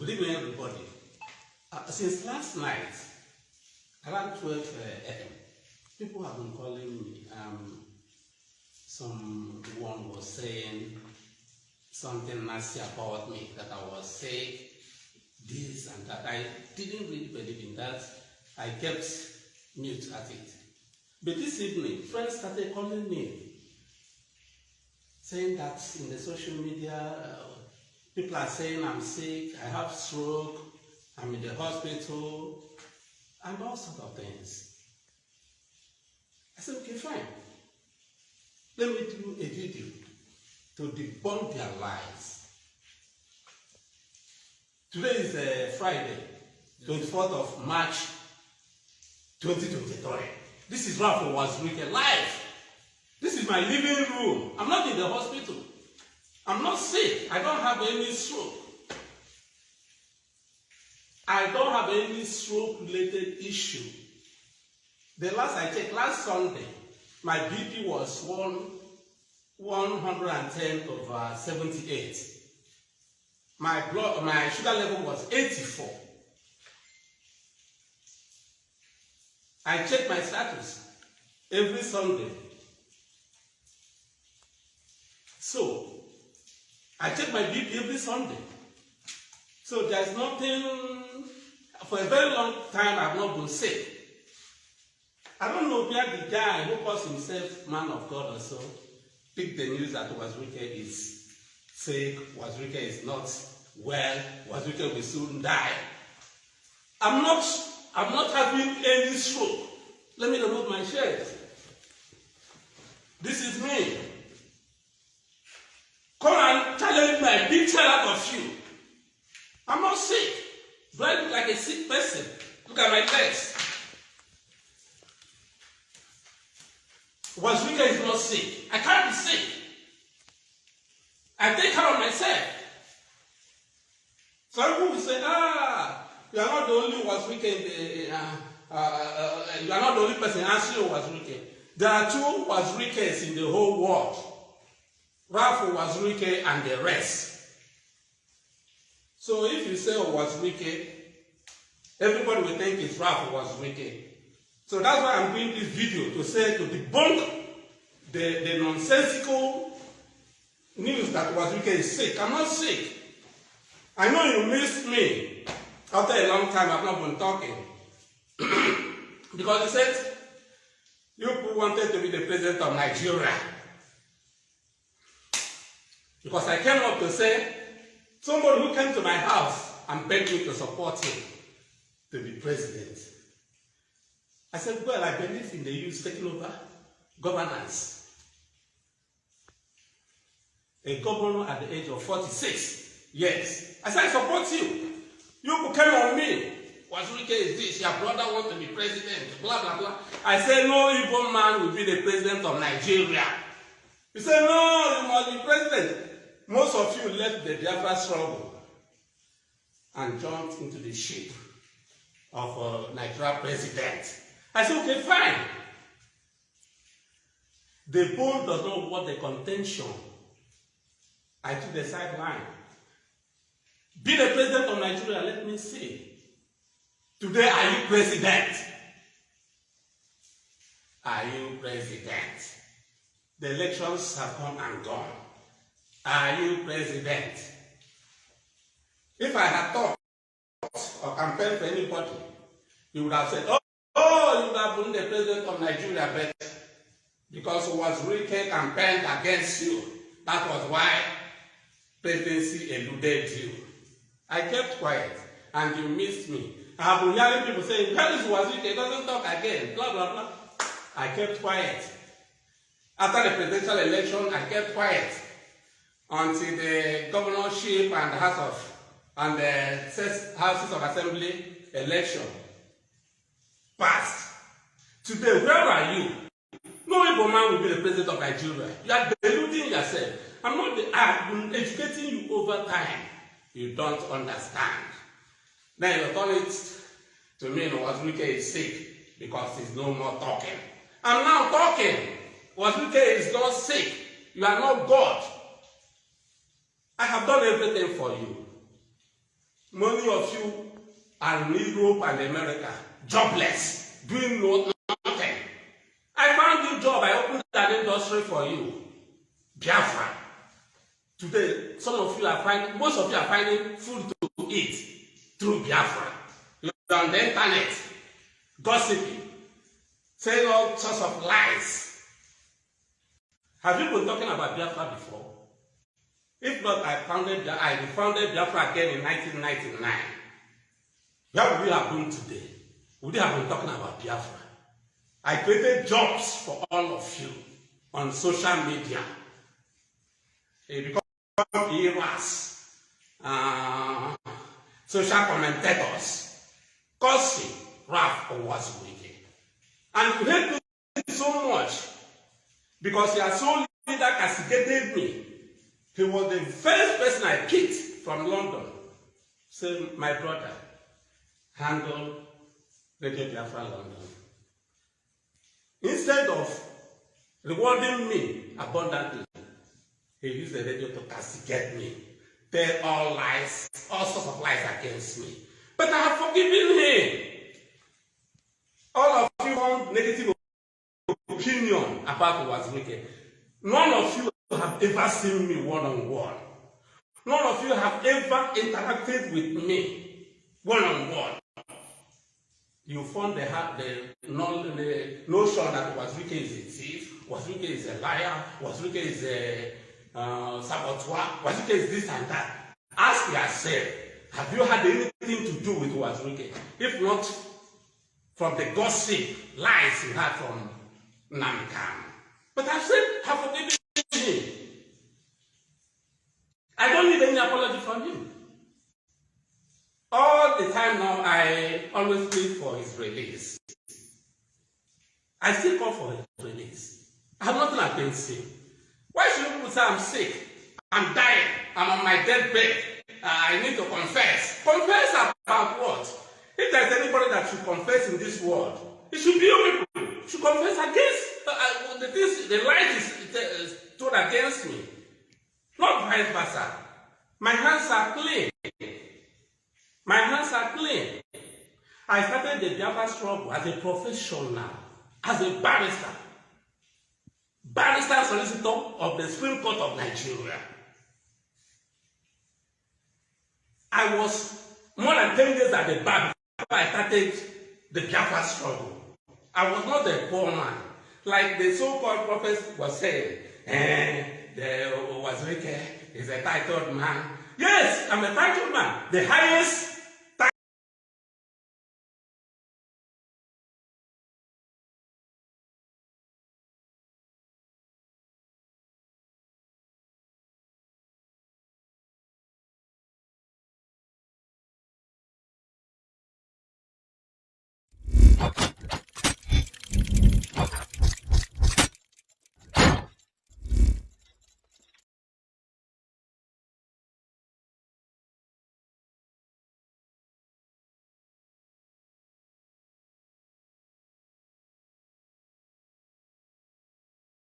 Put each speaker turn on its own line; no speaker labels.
Good evening, everybody. Since last night, around 12 a.m., people have been calling me. Someone was saying something nasty about me, that I was sick, this and that. I didn't really believe in that. I kept mute at it. But this evening, friends started calling me, saying that in the social media, people are saying I'm sick, I have stroke, I'm in the hospital, and all sorts of things. I said, okay, fine. Let me do a video to debunk their lies. Today is Friday, 24th of March, 2023. This is Uwazuluike live. This is my living room. I'm not in the hospital. I'm not sick. I don't have any stroke. I don't have any stroke-related issue. The last I checked, last Sunday, my BP was 110/78. My sugar level was 84. I check my status every Sunday. So, I check my BP every Sunday. So there's nothing, for a very long time I've not been sick. I don't know where the guy who calls himself man of God or so picked the news that Uwazuluike is sick, Uwazuluike is not well, Uwazuluike will soon die. I'm not having any stroke. Let me remove my shirt. This is me. Come and challenge my picture out of you. I'm not sick. Do I look like a sick person? Look at my legs. Uwazuluike is not sick. I can't be sick. I take care of myself. Some people will say, you are not the only Uwazuluike in the, you are not the only person answering Uwazuluike. There are two Uwazuluikes in the whole world. Uwazuluike and the rest. So if you say Uwazuluike, everybody will think it's Uwazuluike. So that's why I'm doing this video, to debunk the nonsensical news that Uwazuluike is sick. I'm not sick. I know you missed me. After a long time, I've not been talking. Because you said you wanted to be the president of Nigeria. Because I came up to say, somebody who came to my house and begged me to support him to be president. I said, well, I believe in the youth taking over governance. A governor at the age of 46 years. I said, I support you. You came on me. Uwazuluike is this, your brother wants to be president, blah, blah, blah. I said, no evil man will be the president of Nigeria. You said, no, you must be president. Most of you left the Biafra struggle and jumped into the ship of a Nigeria president. I said, okay, fine. The bull does not want the contention. I took the sideline. Be the president of Nigeria, let me see. Today, are you president? Are you president? The elections have come and gone. Are you president? If I had thought or campaigned for anybody, you would have said, oh, you would have been the president of Nigeria, but because Uwazuluike campaigned against you, that was why presidency eluded you. I kept quiet, and you missed me. I have been hearing people saying, where is Uwazuluike? Doesn't talk again, blah, blah, blah. I kept quiet. After the presidential election, I kept quiet until the governorship and the Houses of Assembly election passed. Today, where are you? No evil man will be the president of Nigeria. You are deluding yourself. I've been educating you over time. You don't understand. Then you turn it to me, Uwazuluike is sick because he's no more talking. I'm now talking. Uwazuluike is not sick. You are not God. I have done everything for you. Many of you are in Europe and America, jobless, doing nothing. I found you job. I opened an industry for you. Biafra. Today, most of you are finding food to eat through Biafra. You're on the internet, gossiping, saying all sorts of lies. Have you been talking about Biafra before? If not, I founded Biafra again in 1999. Where would we have been today? Would we have been talking about Biafra? I created jobs for all of you on social media. It become heroes, social commentators, Kosi, Raf, Uwazuluike. And you hate me so much because you are so leader castigated me. He was the first person I picked from London. Say, my brother, handle Radio Biafra London. Instead of rewarding me abundantly, he used the radio to castigate me, tell all lies, all sorts of lies against me. But I have forgiven him. All of you want negative opinion about Uwazuluike. None of you have ever seen me one-on-one. None of you have ever interacted with me one-on-one. You found the notion that Uwazuluike is a thief, Uwazuluike is a liar, Uwazuluike is a saboteur, Uwazuluike is this and that. Ask yourself, have you had anything to do with Uwazuluike? If not, from the gossip, lies you had from Namkan. But I've said, have forgiven him. I don't need any apology from him. All the time now, I always plead for his release. I still call for his release. I have nothing against him. Why should people say I'm sick? I'm dying. I'm on my deathbed. I need to confess. Confess about what? If there's anybody that should confess in this world, it should be you people. You should confess against the light is told against me. Not vice versa. My hands are clean. My hands are clean. I started the Biafra struggle as a professional, as a barrister solicitor of the Supreme Court of Nigeria. I was more than 10 years at the bar before I started the Biafra struggle. I was not a poor man. Like the so-called prophets were saying, the Uwazuluike is a titled man. Yes, I'm a titled man. The highest